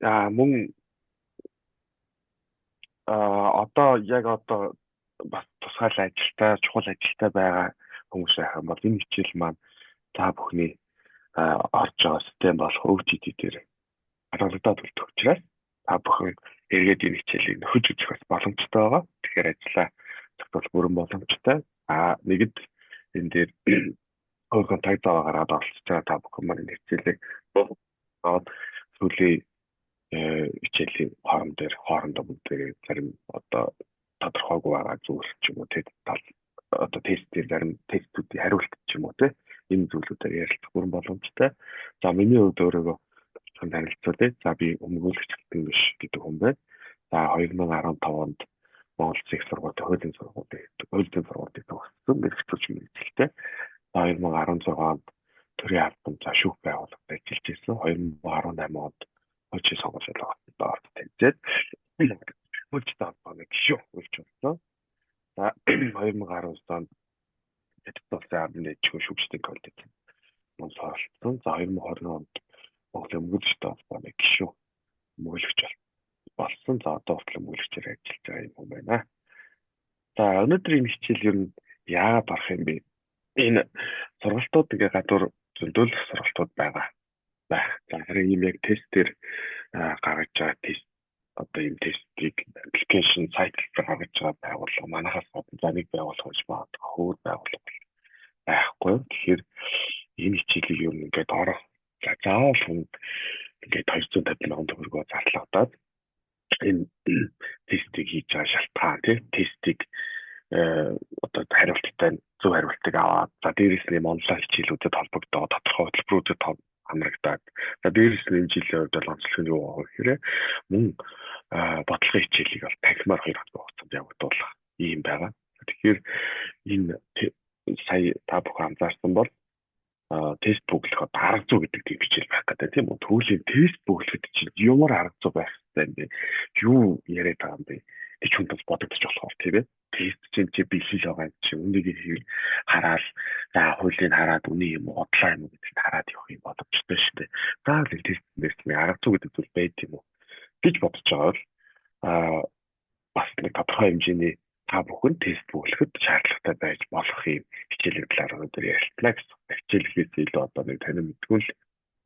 Мөн одоо яг одоо бас тусгайл ажилтаа, чухал ажилтаа байгаа хүмүүс байх юм бол энэ хичээл маань та бүхний орж байгаа систем болох өвчтөд дээр хариулагдаад үлдэх учраас та бүхэн эргээд энэ хичээлийг нөхөж үзэх бас боломжтой байгаа. Тэгэхээр ажиллаа зөвхөн бүрэн боломжтой. Нэгд энэ дээр өөр контакт аваад олцож байгаа та бүхэн маань энэ хичээлийг аваад сүүлийн хичээлийн хоорондоо бүгд зарим одоо тодорхойгүй байгаа зүйл ч юм уу тэг одоо тестээр зарим тестүүдийн хариулт ч юм уу те энэ зүйлүүдээр ярилцах бүрэн боломжтой. За миний хувьд өөрийгөө танилцуулъя. За би өмгөөлөгч биш гэдэг хүн байна. За 2015 онд Монгол Улсын их сургуулийн хуулийн сургуулийг төгссөн мэргэжүүлж мэргэжилтэй. 2016 онд төрийн албан шүүх байгууллагад ажиллаж ирсэн. 2018 онд хуучин сонгуулийн орд тэмцээд хуучин албаны гишүүн болж болсон. За 2019 онд Улсын ард нэгжийн шүүгчдийн коллеж мөн суралцсан. За 2020 онд Монголын өмгөөлөгчтэй албаны гишүүн өмгөөлөгч болсон. За одоо хүртэл өмгөөлөгчөөр ажиллаж байгаа юм байна. За өнөөдөр энэ хичээл ер нь яагаад орох юм бэ? Энэ сургалтууд ингээ гадуур зөндөлөх сургалтууд байгаа байх. За харин ийм яг тестээр гаргаж байгаа тест одоо ийм тестийг аппликейшн сайт дээр гаргаж байгаа байгууллага манайхаас гадна за нэг байгууллага гэж магадгүй өөр байгууллага байхгүй. Тэгэхээр энэ хичээлийг ер нь ингээд орох заавал хүн ингээд 250 мянган төгрөгөөр зарлагдаад энэ тестийг хийж байгаа шалтгаан тийм тестийг одоо хариулттай зөв хариултыг аваад за дээрээс нь онлайн хичээлүүдэд холбогдоод тодорхой хөтөлбөрүүдэд хамрагдаад за дээрээс нь энэ жилийн үед бол онцлог нь юу байгаа гэхээр мөн бодлогын хичээлийг бол танхимаар 2 хоног хугацаанд явагдуулах юм байгаа. Тэгэхээр энэ сая та бүхэн анзаарсан бол тест бүглэхэд арга зүй гэдэг тийм хичээл байх гэдэг тийм үү. Түүлийн тест бүглэхэд чинь ямар арга зүй байх хэрэгтэй юм бэ? Юу яриад байгаа юм бэ? Тэг хүнд бас бодогдож болохоор тийм ээ. Тест чинь чи бэлхэл байгаа юм чи үнийг хараад за хуулийг хараад үний юм уу бодлоо юм уу гэдгийг хараад явах юм боломжтой шүү дээ. Заавал тест дээр арга зүй гэдэг зүйл байд юм уу гэж бодож байгаа бол бас нэг тодорхой хэмжээний та бүхэн тест бүглэхэд шаардлагатай байж болох юм хичээлийн талаар өнөөдөр ярилцлаа гэсэн. Хичээлээс илүү одоо нэг танин мэдгүй л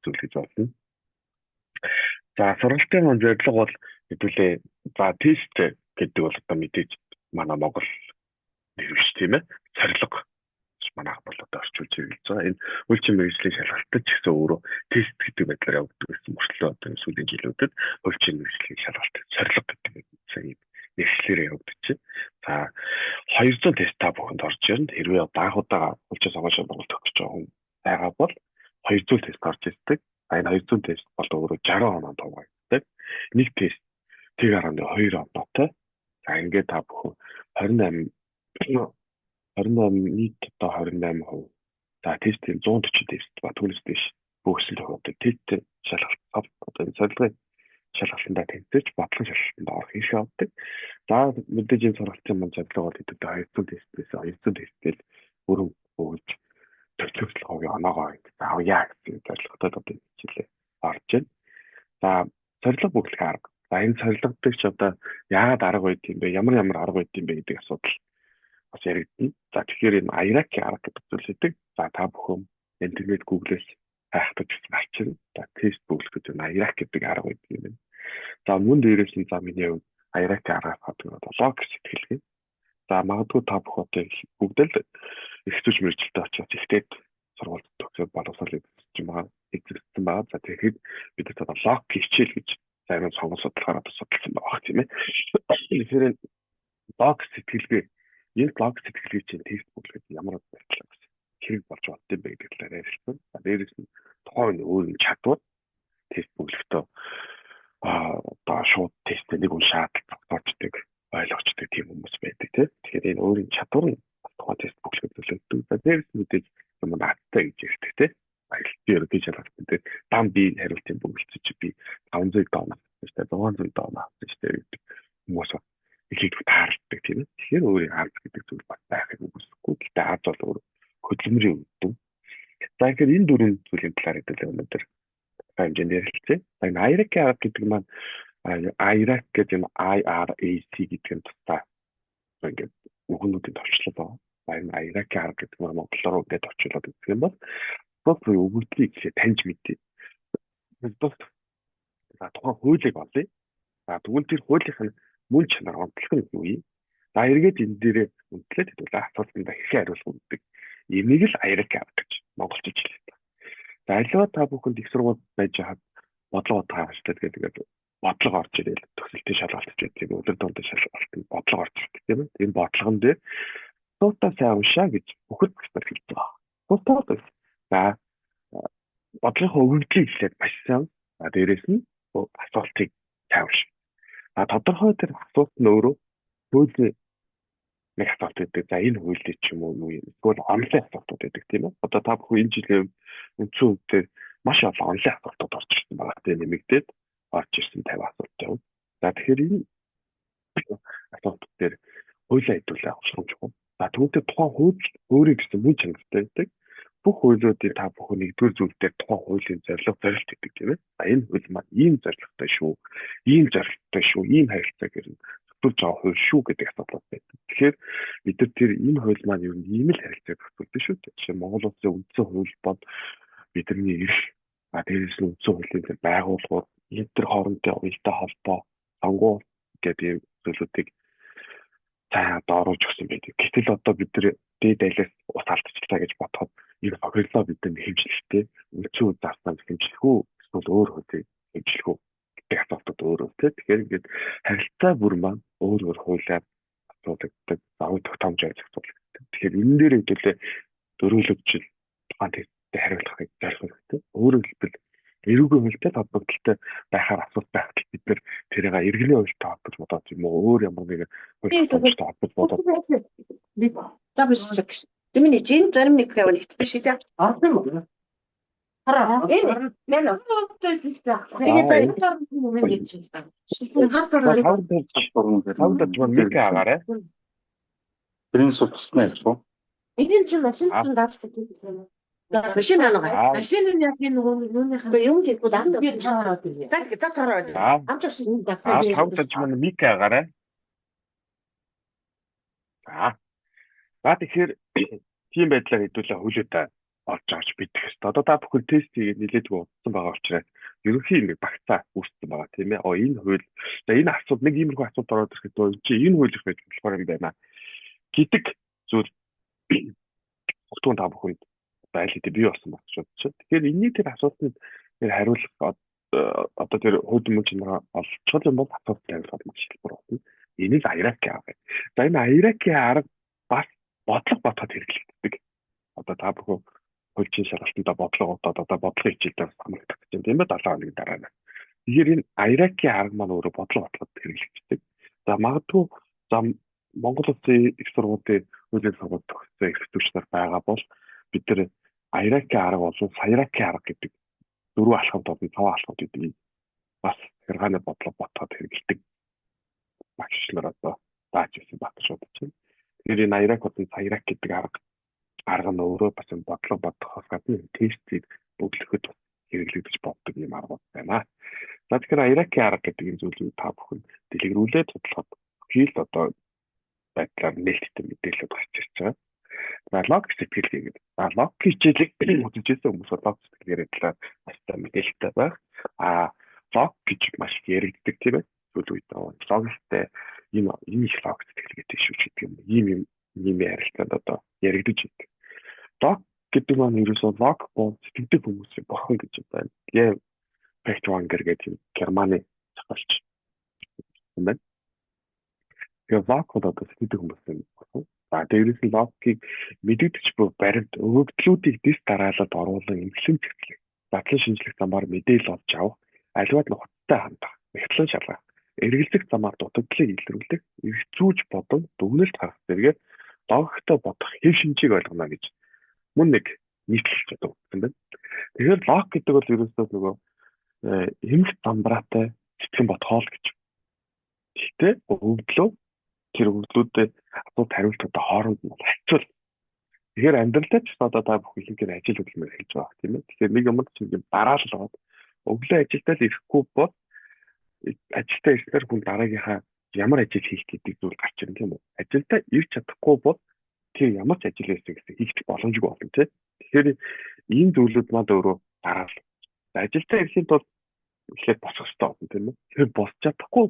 зүйл гэж болно. За сургалтын зорилго бол хэдүүлээ за тест гэдэг бол одоо мэдээж манай Монгол нэрвч тийм ээ. Зорилго манайх бол одоо орчуулж хэлж байгаа. Энэ үйлчийн мэргэжлийн шалгалтад ч гэсэн өөрөө тест гэдэг байдлаар явагддаг гэсэн мөрчлөө одоо сүүлийн жилүүдэд үйлчийн мэргэжлийн шалгалтад зорилго гэдэг юм нэршлэрээ явагдчих. За 200 тест та бүхэнд орж ирнэ. Хэрвээ анхудаа үйлчийн сонгуулийн сургалт өгч байгаа хүн байгаа бол 200 тест орж ирдэг. Энэ 200 тест бол өөрөө 60 оноо тооцогддог. Нэг тест 1.2 оноотой. За ингээд та бүхэн 28 нийт одоо 28%. За тестийн 140 тест ба түүнээс дэш бүгсэл тохиолддог тест шалгалт одоо энэ зорилгын шалгалтанд тэнцэж бодлого шалгалтанд орох хэрэг авдаг. За мэдээж энэ сургалтын мань зорилго бол хэдүүлээ 200 тестээс 200 тестээр бүрэн өгж төлөвлөгөөгийн оноогоо авъя гэсэн зорилготой одоо хичээлээ орж байна. За зорилго бүглэх арга. За энэ зорилготой ч одоо яагаад арга байд юм бэ? Ямар арга байд юм бэ гэдэг асуудал бас яригдана. За тэгэхээр энэ IRAC-ийн арга гэдэг зүйл хэдэг. За та бүхэн интернет Google-с хайхтаж авчирна. За тест бүглэхэд энэ IRAC гэдэг арга байдаг юм. За мөн дээрээс нь за миний хувьд IRAC-ийн арга хадгалаад лог сэтгэлгээ. За магадгүй та бүхэн бүгд л их зүйл мэрэгчлээ очиод ихтэй сургуульд төгсөөд боловсролыг хийж байгаа эзэлсэн байгаа. За тэгэхээр бид одоо лог хичээл гэж зарим сонгон судалгаараа судалсан байгаа тийм ээ. Тэгэхээр лог сэтгэлгээ энэ лог сэтгэлгээ чинь тест бүглэхэд ямар байдлаар хэрэг болж бодсон бэ гэдэг талаар ярилцсан. За дээрээс нь тухайн өөр чадвар тест бүглэхдээ одоо шууд тесттэй нэг үн шаардлагатай ойлгочтой тийм хүмүүс байдаг тийм. Тэгэхээр энэ өөрийн чадвар нь тухайн тест бүглэхэд төлөвлөдөг. За дээрээс нь мэдээж юм наадтай гэж ярьдаг тийм. Би ерөнхий шалгалтын дээр дан би хариултын бүгэлцэж би 500 донор гэжтэй 600 донор гэжтэй хүмүүс ихийг таардаг тийм ээ. Тэгэхээр өөрийн ард гэдэг зүйл бас байхыг үгүйсэхгүй. Гэхдээ ард бол өөр хөдөлмөрийн үдэн. За тэгэхээр энэ дөрвөн зүйлийн талаар хэлээ өнөөдөр тодорхой хэмжээнд ярилцъя. За энэ IRAC-ийн арга гэдэг маань IRAC гэдэг юм IRAC гэдэг нь тусдаа ингээд үгнүүдийн товчлол байна. За энэ IRAC-ийн арга гэдэг нь монголоор ингээд товчлоод үзэх юм бол бус өгөгдлийг таньж мэдээ. Бус за тухайн хуулийг олъё. За тэгвэл тэр хуулийнх нь мөн чанар онцлог нь юу юм? За эргээд энэ дээрээ үнэлээд хэдүүлээ асуултанд хэрхэн хариулах гэдэг. Энийг л IRAC арга гэж монголчууд хэлдэг. За аливаа та бүхэнд их сургууль байж хаад бодлого тааштай тэгээд бодлого орж ирэл төсөлтийн шалгалтч гэдэг өдөр тутмын шалгалт бодлого орж ирдэг тийм ээ. Энэ бодлогон дээр туутай сайн уншаа гэж бүхэл бүхэл хэлж байгаа. Туутай. За бодлогын өгөгдлийг хэлээд маш сайн. За дээрэс нь асуултыг сайн уншаа. А тодорхой тэр асуулт нь өөрөө хуулийн нэг асуулт гэдэг. За энэ хуулийн ч юм уу юу юм. Эсвэл онлайн асуултууд гэдэг тийм ээ. Одоо та бүхэн энэ жилийн үндсэн хөвгтөр маш олон онлайн асуултууд орж ирсэн байгаа. Тэгээ нэмэгдээд орж ирсэн 50 асуулт явна. За тэгэхээр энэ асуултууд дээр хуулийн хэдүүлээ авах чухал. За түүнтэй тухайн хууль өөрийн гэсэн мөн чанартай байдаг. Бүх хуулиудын та бүхэн нэгдүгээр зүйл дээр тухайн хуулийн зорилго зорилт гэдэг тийм ээ. За энэ хууль маань ийм зорилготой шүү. Ийм зорилготой шүү. Ийм харилцааг гэрнэ зөвлөж байгаа хууль шүү гэдэг асуудал байдаг. Тэгэхээр бид нар тэр энэ хууль маань юу ийм л харилцааг зөвлөж шүү. Жишээ нь Монгол Улсын үндсэн хууль бол бидний эрх дээрээс нь үндсэн хуулийн байгууллагууд энэ хоорондын уялдаа холбоо сонгуул гэдэг зүйлүүдийг цаа одоо оруулж өгсөн байдаг. Гэтэл одоо бид нар дээд айлаас ус алдчихлаа гэж бодоход энэ тохиолдлоо бид нар хэмжлэхтэй үндсэн үйл зарцаанд хэмжлэх үү эсвэл өөр хөлийг хэмжлэх үү гэдэг асуултууд өөр өөр тийм. Тэгэхээр ингээд харилцаа бүр маань өөр өөр хуулиар асуудагддаг. Завын тогтоомж ажиллах. Тэгэхээр энэ дээр хэдүүлээ дөрвөлөгжил тухайн тесттэй хариулахыг зорилго хэрэгтэй. Өөрөөр хэлбэл эрүүгийн хуультай холбогдолтой байхаар асуулт байхад бид нэр тэрийг иргэний хуультай холбож бодоод юм уу өөр ямар нэгэн хуультай холбож бодоод бид завшиг. Дэмний чин зарим нэг хэвлэгт биш үү? Орсон юм. Хараа. Энэ мэн октоос листэ. Тэгээд зарим юм гэж байна. Шилхэн хавтар нэг агаарэ. Тэрийн сутснаа шүү. Энэ чинь машин чинь даацдаг юм. Машин аа. Машин нь яг нөгөө юуныхаа юм хийгүүд амт би таараад байна. Так таараад. Амт шиг так. Хавтарч маань мик агаарэ. За тэгэхээр тийм байдлаар хэдүүлээ хөлөөдөө олж авч бидэх хэрэгтэй. Одоо та бүхэн тестийг нэлээдгүй удсан байгаа учраас ерөнхийн нэг багцаа үүссэн байгаа тийм ээ. Энэ хууль за энэ асуудал нэг иймэрхүү асуудал ороод ирэхэд чи энэ хууль их байж болохоор юм байна гэдэг зүйл хурдан та бүхэнд байлээ бий болсон байна шүү дээ. Тэгэхээр энэний тэр асуултанд тэр хариулах одоо тэр хуулийн мөн чанараа олцоод юм бол асуулт тавьлаад маш хэлбэр болно. Энийг IRAC арга. За энэ IRAC-ийн арга бас бодлого бодоход хэрэглэгддэг. Одоо та бүхэн хуулийн шалгалтанд бодлогоодод одоо бодлогын хичээлээр хамрагдах гэж юм тийм ээ 7 хоногийн дараа нь. Тэгэхээр энэ IRAC-ийн арга маань өөрөө бодлого бодоход хэрэглэгддэг. За магадгүй Монгол Улсын их сургуулийн хуулийн сургууль төгссөн эрхтгч нар байгаа бол бид нар IRAC-ийн арга болон SAIRAC-ийн арга гэдэг дөрвөн алхамд болон 5 алхамд гэдэг бас хэргааны бодлого бодоход хэрэглэдэг. Багш нар одоо дааж ирсэн батшууд чинь. Тэгэхээр энэ IRAC болон SAIRAC гэдэг арга нь өөрөө бас бодлого бодохоос гадна тестийг бүглэхэд хэрэглэгдэж боддог юм арга байна. За тэгэхээр IRAC-ийн арга гэдэг энэ зүйлийг та бүхэн дэлгэрүүлээд судлахад хэл одоо байдлаар нээлттэй мэдээлэлд гарч ирж байгаа. За лог сэтгэл гэдэг. Лог хичээлийг үзчихсэн хүмүүс лог сэтгэлээр талаар маш мэдээлэлтэй байх. Лог гэж маш яригддаг тийм ээ. Зүйл үед логтэй энэ их лог сэтгэл гэдэг шүү гэдэг юм. Ийм ярилцлаганд одоо яригдаж байдаг. Лог гэдэг маань ерөөсөө лог боо сэтгэдэг хүмүүсийн бурхан гэж байна. Лев Фехтвангер гэдэг Германы зохиолч юм байна. Тэгээ лог одоо сэтгэдэг хүмүүсийн бурхан. За дээрээс нь логикийг мэдэгдэж буй баримт өгөгдлүүдийг дэс дараалалд оруулан эмхлэн цэцлэх. Задлан шинжлэх замаар мэдээлэл олж авах, аливаад нухацтай хандах, мэхлэн шалгах, эргэлзэх замаар дутагдлыг илрүүлэх, эргцүүлж бодон дүгнэлт гаргах зэрэг логиктой бодох хэв шинжийг ойлгоно гэж мөн нэг нийтлэлж одоо үзсэн байна. Тэгэхээр лог гэдэг бол ерөөсөө нөгөө эмх замбраатай сэтгэн бодхоол гэж. Гэхдээ өгөгдлөө тэр өгөгдлүүдэд асуулт хариултуудаа хооронд нь харьцуул. Тэгэхээр амьдралдаа ч одоо та бүхэн ихэнх ажил хөдөлмөр хийж байгаа тийм ээ. Тэгэхээр нэг юмд чинь дараалал аваад Өглөө ажилдаа л ирэхгүй бол ажилдаа ирснээр хүн дараагийнхаа ямар ажил хийх гэдэг зүйл гарч ирнэ тийм үү? Ажилдаа ирж чадахгүй бол тэр ямар ч ажил хийсэн гэсэн хийх боломжгүй болно тийм. Тэгэхээр ийм зүйлүүд маань өөрөө дараал. Ажилдаа ирэхийн тулд ихэд босох хэрэгтэй болно тийм үү? Тэр босч чадахгүй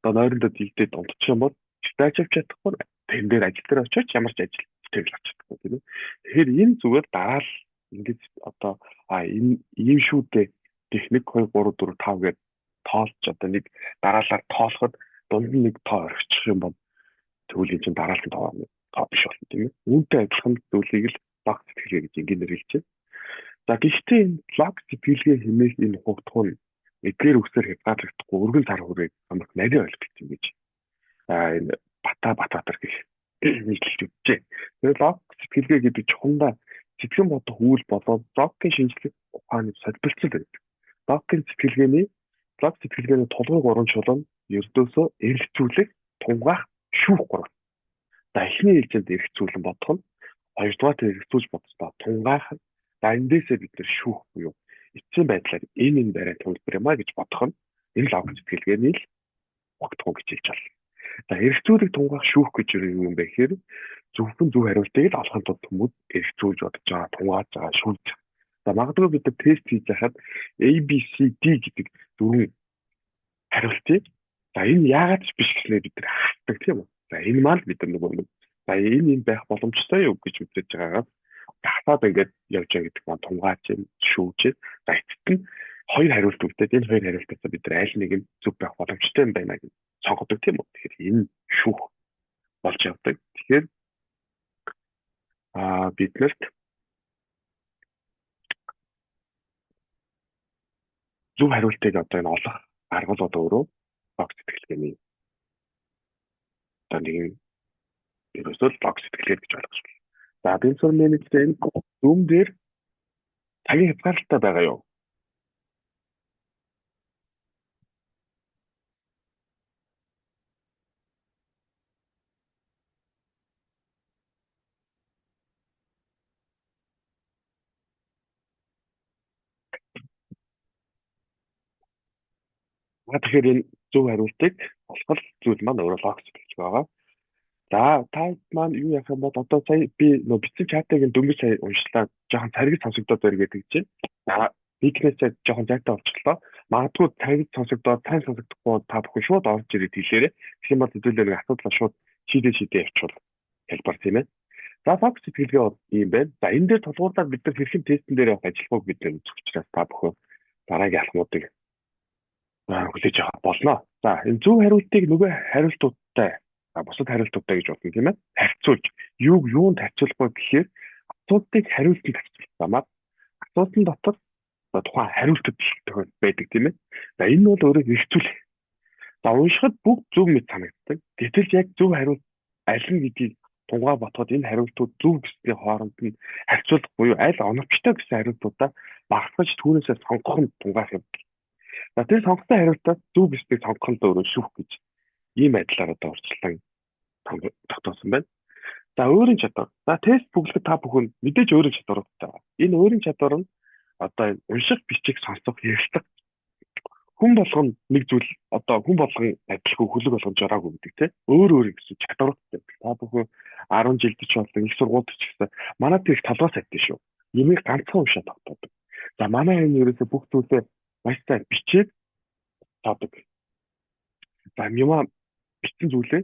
одоо нойрондоо дийдээд унтчих юм бол стаж авч чадахгүй тэн дээр ажил дээр очиж ямар ч ажил хийж авч чадахгүй тийм үү? Тэгэхээр энэ зүгээр дараал ингэж одоо энэ ийм шүү дээ техник 2 3 4 5 гээд тоолж одоо нэг дараалал тоолоход дунд нь нэг тоо орчих юм бол тэгвэл энэ чинь дараалал тоо биш болно тийм ээ. Үүнтэй адилхан зүйлийг л лог сэтгэлгээ гэж ингээд нэрлэж байна. За гэхдээ энэ лог сэтгэлгээ хэмээх энэ хугацаа нь эдгээр үсээр хязгаарлагдахгүй өргөн цар хүрээг амрах нарийн ойлголт юм гэж энэ Батбатар гэх нийтлэлд үтжээ. Тэгэхээр лог сэтгэлгээ гэдэг чухамдаа сэтгэн бодох үйл болоод логгийн шинжлэх ухааны солилцол байдаг. Лог сэтгэлгээний тулгуур 3 чулуун ердөөсөө эргцүүлэх, тунгаах, шүүх 3. За эхний ээлжинд эргцүүлэн бодох нь хоёрдугаар эргцүүлж бодсоо тунгаах. За эндээсээ бид нэр шүүх буюу эцсийн байдлаар энэ барай тулбар юмаа гэж бодох нь энэ лог сэтгэлгээний л огтхон гэж хэлж байна. За эргцүүлэг тунгаах шүүх гэж юу юм бэ гэхээр зөвхөн зөв хариултыг л олохын тулд хүмүүс эргцүүлж бодож байгаа, тунгааж байгаа, шүүж. За магадгүй бид нар тест хийж байхад ABCD гэдэг дөрвөн хариултыг за энэ яагаад ч биш гэснээр бид нар хаадаг тийм үү? За энэ маань бид нар нэг за энэ байх боломжтой юу гэж үзэж байгаагаа хасаад ингээд явж байгаа гэдэг маань тунгааж, шүүж. За эцэст нь хоёр хариулт өгдөөд энэ хоёр хариултаас бид нар аль нэг нь зөв байх боломжтой юм байна гэж сонгодог тийм үү? Тэгэхээр энэ шүүх болж явдаг. Тэгэхээр биднэрт зөв хариултыг одоо энэ олох арга бол өөрөө лог сэтгэлгээний одоо нэг ерөөсөө лог сэтгэлгээ гэж ойлгож байна. За бинсур менежмент зүүн дээр цагийн хязгаарлалтай байгаа юу? Тэгэхээр энэ зөв хариултыг олох зүйл маань өөрөө лог сэтгэлж байгаа. За та маань юу яах юм бол одоо сая би нөө бичсэн чатыг дөнгөж сая уншлаа жоохон цариг сонсогдоод байна гэдэг чинь. За биднээсээ жоохон зайтай болчихлоо. Магадгүй цариг сонсогдоод сайн сонсогдохгүй та бүхэн шууд орж ирээд хэлээрэй. Тэгэх юм бол хэдүүлээ нэг асуудлаа шууд шийдээ явуул хэлбэр тийм ээ. За лог сэтгэлгээ бол ийм байна. За энэ дээр тулгуурлаад бид нар хэрхэн тестэн дээр явах ажиллагааг бид нар үзэх учраас та бүхэн дараагийн алхмуудыг хүлээж авах болно. За энэ зөв хариултыг нөгөө хариултуудтай бусад хариултуудтай гэж бодно тийм ээ. Харьцуулж юунд харьцуулах вэ гэхээр асуудлыг хариултанд харьцуулсан. Асуудлын дотор тухайн хариултад байдаг тийм ээ. За энэ бол өөрөө эргцүүлэх. За уншихад бүгд зөв мэт санагддаг. Гэтэл яг зөв хариулт аль нь гэдгийг тунгаа ботход энэ хариултууд зөв гэсний хооронд нь харьцуулах буюу аль оновчтой гэсэн хариултуудаа багасгаж түүнээсээ сонгох нь тунгаах юм. За тэр сонгосон хариултаа зөв гэснийг сонгох нь өөрөө шүүх гэж ийм байдлаар одоо урьдчилан тогтоосон байна. За өөрийн чадвар. За тест бүглэхэд та бүхэн мэдээж өөрийн чадваруудтай байна. Энэ өөрийн чадвар нь одоо унших, бичих, сонсох, ярилцах хүн болгон нэг зүйл одоо хүн болгон адилгүй хөлөг болгон жораагүй гэдэг тийм өөр гэсэн чадваруудтай. Та бүхэн 10 жилд ч болон их сургуульд ч гэсэн манай тэр талбай сайтай шүү. Юмыг ганцхан уншаад тогтоодог. За манай энэ ерөөсө бүх зүйлээ маш сайн бичээд таадаг. За юм бичсэн зүйлээ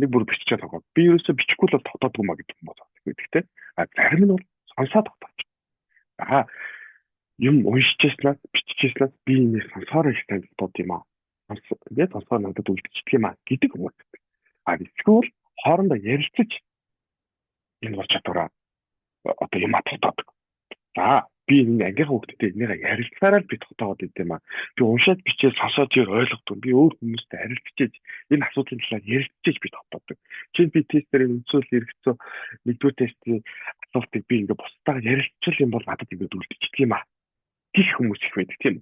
нэг бүр биччихээ тоглоо. Би ерөөсөө бичихгүй л тогтоодог юм а гэдэг юм байна. Гэхдээ зарим нь бол сонсоод тогтооч. Юм уншижсэн биччихсэн би энэ сонсороо их тань дууд юм а. Тэгээд сонсоо надад үлдчихдэг юм а гэдэг юм байна. Эсвэл хоорондоо ярилцаж энэ бол чадвараа одоо юм тогтоодог. За би энэ ангийнхаа хүүхдтэй энийг ярилцсараа л би тогтоогод идэм а. Би уншаад бичээд сонсоод тэр ойлгодог. Би өөр хүмүүстэй харилцаж энэ асуудлын талаар ярилцаж би тогтоодог. Чинь би тестээр үнсүүл хэрэгцээ нэгдүгээр тестийн асуултыг би ингээ бусдаагаар ярилцвал юм бол надад ингээ үлдчихдэг юм а. Гэх хүмүүс их байдаг тийм.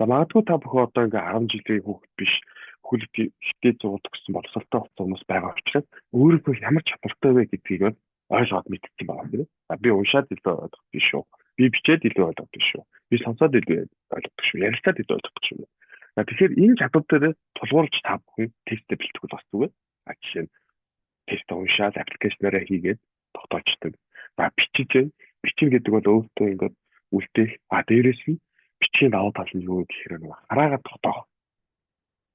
За магадгүй та бүхэн одоо ингээ 10 жилийн хүүхэд биш хөлөг хитээ зуудаг гэсэн боловсралтай хүмүүс байгаа учраас өөрөөгөө ямар чадвартай вэ гэдгийг ойлгоод мэдчихсэн байна тийм. Би уншаад илүү ойлгох биш шүү. Би бичээд илүү ойлгодог шүү. Би сонсоод илүү ойлгодог шүү. Ярилцаад илүү ойлгодог шүү. Тэгэхээр энэ чадвар дээр тулгуурлаж та бүхэн тесттэй бэлтгэл бас зүгээр. Жишээ нь тест уншаад аппликейшнаараа хийгээд тогтоочдөг. Бичиж бичин гэдэг бол өөртөө ингээд үлдээх. Дээрээс нь бичгийн давуу тал нь юу гэхээр нэг хараагаар тогтоох.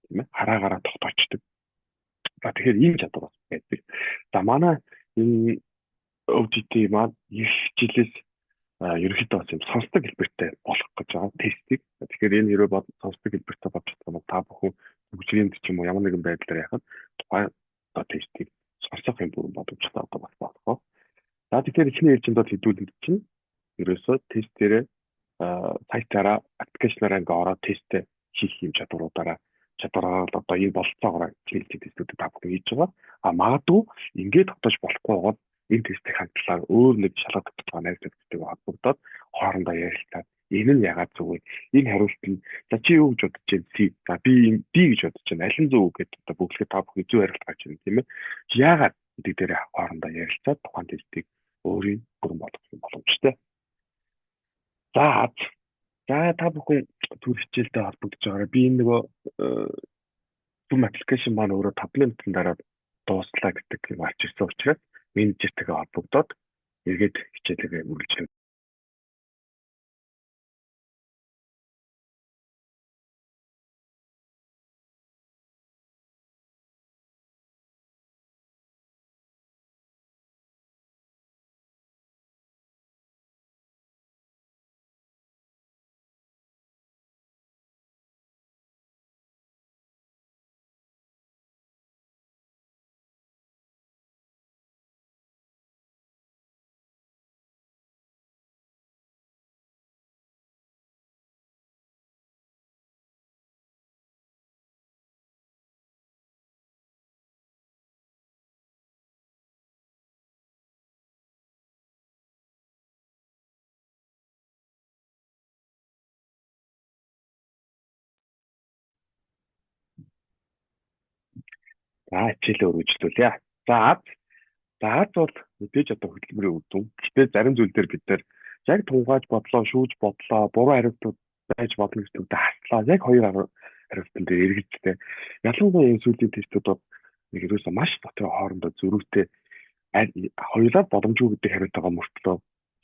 Тийм ээ? Хараагаараа тогтоочдөг. Тэгэхээр ийм чадвар бас байдаг. Манай энэ OJT маань их жилээс ерөнхийдөө бас юм сонсдог хэлбэртэй болох гэж байгаа тестийг. Тэгэхээр энэ хэрэг сонсдог хэлбэртэй болж байгаа бол та бүхэн хөгжлөнд ч юм уу ямар нэгэн байдлаар яхад тухайн тестийг сонсох юм бүрэн боломжтой одоо бас болох. За тэгэхээр эхний ээлжинд бол хэдүүлэн чинь ерөөсөө тест дээрээ сайтаараа аппликейшнаараа ингээ ороод тесттэй хийх юм чадвараар одоо энэ бололцоогоор хэлдэг тестүүдийг та бүхэн хийж байгаа. Магадгүй ингээд тогтоож болохгүй бол энэ тестийн хандлагаар өөр нэг шалгалт тогтоох найрсагчдыг холбогдоод хоорондоо ярилцаад энэ нь ягаад зүг вэ? Энэ хариулт нь за чи юу гэж бодож байна? C. За би D гэж бодож байна. Аль нь зөв үг гэдэг одоо бүгдлээ та бүхэн зөв хариулт гарч ирнэ тийм ээ. Ягаад гэдэг дээр хоорондоо ярилцаад тухайн тестийг өөрийн бүрэн болгох юм боломжтой. За та бүхэн төр хичээлтэй холбогдож байгаараа би энэ нөгөө Zoom application маань өөрөө 5 минутын дараа дууслаа гэдэг юм арч ирсэн учраас менежертэйгээ холбогдоод эргээд хичээлээ үргэлжлэх. За хичээлээ үргэлжлүүлье. За бол мэдээж одоо хөдөлмөрийн үр дүн. Гэхдээ зарим зүйл дээр бид нэр яг тунгааж бодлоо, шүүж бодлоо, буруу хариултууд байж болно гэж төгдө хаслаа. Яг хоёр хариултан дээр эргэлзтэй. Ялангуяа энэ сүүлийн тестүүд бол нэг ерөөсөө маш дотор хоорондоо зөрүүтэй хоёулаа боломжгүй гэдэг хариултаа мөртлөө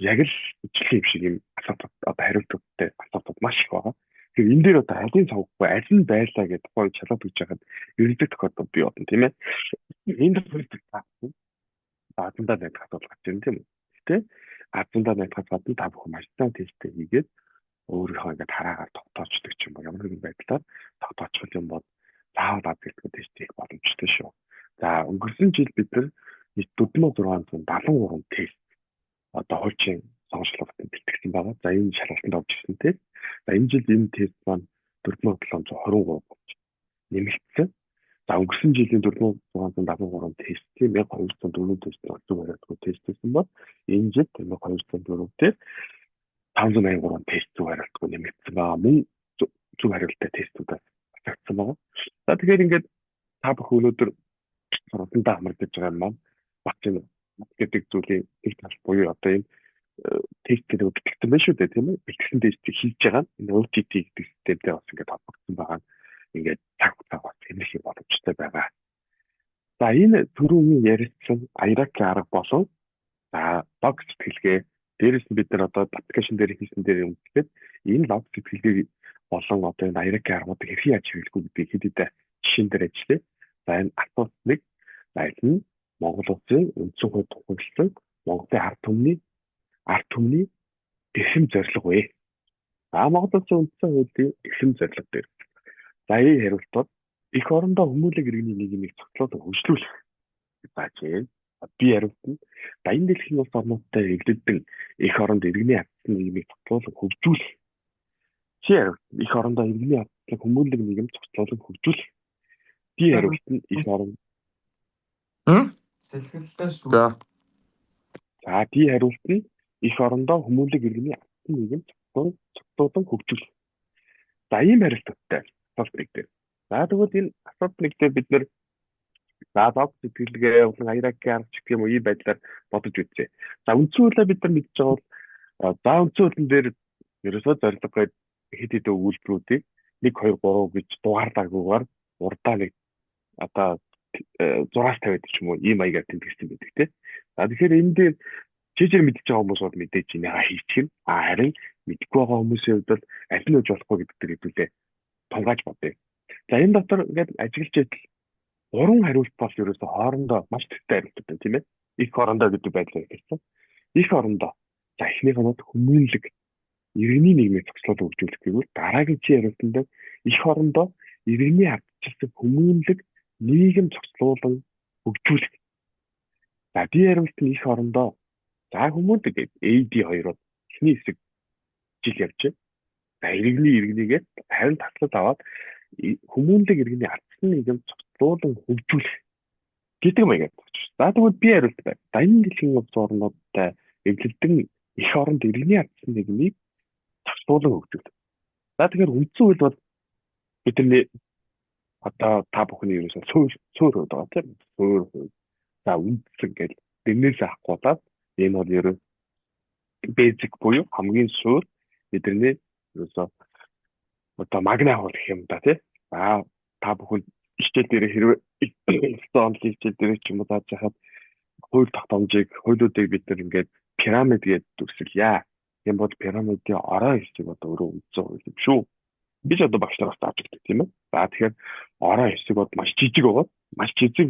яг л ижилхэн юм шиг юм асуулт одоо хариултуудтай асуултууд маш их байгаа. Тэгэхээр энэ дээр одоо алийн цавгүй аль нь байлаа гэдэг гоё шалгалт өгч байхад эргэлзэх тохиолдол бий болно тийм ээ. Энэ дээр азандаа найдах асуудал гарч ирнэ тийм үү. Гэтэ азандаа найдахаас гадна та бүхэн маш сайн тесттэй хийгээд өөрийнхөө ингээд хараагаар тогтоочдөг ч юм уу ямар нэгэн байдлаар тогтоочих юм бол заавал гэдэг тест хийх боломжтой шүү. За өнгөрсөн жил бид нар 4673 тест одоо хуучин сонголтод бэлтгэсэн байгаа. За энэ шалгалтанд орж ирсэн тест. За энэ жил энэ тест маань 4723 болж нэмэгдсэн. За өнгөрсөн жилийн 4673 тестийн 1204 тест зөв хариултгүй тест хийсэн бол энэ жил 1204 тест 583 тест зөв хариултгүй нэмэгдсэн байгаа. Мөн зөв хариулттай тестүүдээс батгдсан байгаа. За тэгэхээр ингээд та бүхэн өнөөдөр сургалтанд хамрагдаж байгаа юм маань багц гэдэг зүйлийн их тал буюу одоо энэ тестээр өгдөгдсөн байх шүү дээ тийм ээ. Бэлтгэсэн тестийг хийж байгаа энэ OJT гэдэг системтэй бас ингээд холбогдсон байгаа. Ингээд цаг хугацаа бас хэмнэх юм боломжтой байгаа. За энэ түрүүний ярилцсан Iraq арга болон за log сэтгэлгээ дээрээс нь бид нар одоо аппликейшн дээр хийсэн дээр үндэслээд энэ log сэтгэлгээ болон одоо энэ Iraq аргуудыг хэрхэн яаж хэрэглэх вэ гэдгийг хэд хэдэн жишээн дээр ажиллая. За энэ асуулт нэг аль нь Монгол Улсын үндсэн хууль тухайлсан Монголын ард түмний эрхэм зорилго вэ? Монгол Улсын үндсэн хуулийн эрхэм зорилго дээр. За энэ хариултууд их орондоо хүмүүлэг иргэний нийгмийг цогцлуулан хөгжлүүлэх гэж байна. Би хариултанд баян дэлхийн улс орнуудтай эглэдэн их оронд иргэний хатсан нийгмийг цогцлуулан хөгжүүлэх. Чи хариултанд их орондоо иргэний хатсан хүмүүлэг нийгэм цогцлуулан хөгжүүлэх. Би хариултанд их оронд Сэлгэллээ шүү. За би хариултанд их орондоо хүмүүлэг иргэний хатсан нийгэм цогцлуулан хөгжүүлэх. За ийм хариулттай асуулт нэг дээр. За тэгвэл энэ асуулт нэг дээр бид нэр за лог сэтгэлгээ болон Iraq арга гэх юм уу ийм байдлаар бодож үзье. За үндсэн хуулиар бид нар мэдж байгаа бол За үндсэн хөлн дээр ерөөсөө зорилго гээд хэд хэдэн өгүүлбэрүүдийг 1 2 3 гэж дугаарлаагүйгээр урдаа нэг одоо 650 ч юм уу ийм маягаар тэмдэглэсэн байдаг тийм. За тэгэхээр энэ дээр чижээр мэдчихэж байгаа хүмүүс бол мэдээж энийгээ хийчих юм. Харин мэдгүй байгаа хүмүүсийн хувьд бол аль нь үж болохгүй гэдэг дээр хэдүүлээ тунгааж бодъё. За энэ дотор ингээд ажиглаж идэл 3 хариулт бол ерөөсөө хоорондоо маш төвтэй хариулт байна тийм ээ. Их хоорондоо гэдэг байдлаар хэлсэн. Их хоорондоо. За эхнийх нь хүмүүнлэг иргэний нийгмийг зохицуулах хөгжүүлэх гэвэл дараагийн чи хариултанд их хоорондоо иргэний ардчилсан хүмүүнлэг нийгэм зохицуулан хөгжүүлэх. За би хариулт нь их хоорондоо за хүмүүнлэг гэдэг AD 2-оор эхний хэсэг жил явж байна. За иргэнийгээ харин таслал аваад хүмүүнлэг иргэний ардчилсан нийгэм зохицуулан хөгжүүлэх гэдэг маягаар байна. За тэгвэл би хариулт байна. За энэ дэлхийн улс орнуудтай эвлэлдэн их оронд иргэний ардчилсан нийгмийг зохицуулан хөгжүүлэх. За тэгэхээр үндсэн хууль бол бидний одоо та бүхний ерөөсөө суурь хувьд байгаа тийм. Суурь хувьд. За үндсэн гэж дэнээс авахгүйдаад энэ бол ерөө basic буюу хамгийн суурь бидний ерөөсөө одоо магна хууль гэх юм да тийм. За та бүхэн хичээл дээр хэрвээ онлайн хичээл дээр ч юм уу зааж хахад хууль тогтоомжийг хуулиудыг бид нар ингээд пирамид гэдэг төсөлье. Тийм бол пирамидын орой хэсэг одоо өөрөө үндсэн хууль юм шүү. Би ч одоо багш нараас зааж өгдөг тийм ээ. За тэгэхээр орой хэсэг бол маш жижиг байгаа. Маш жижиг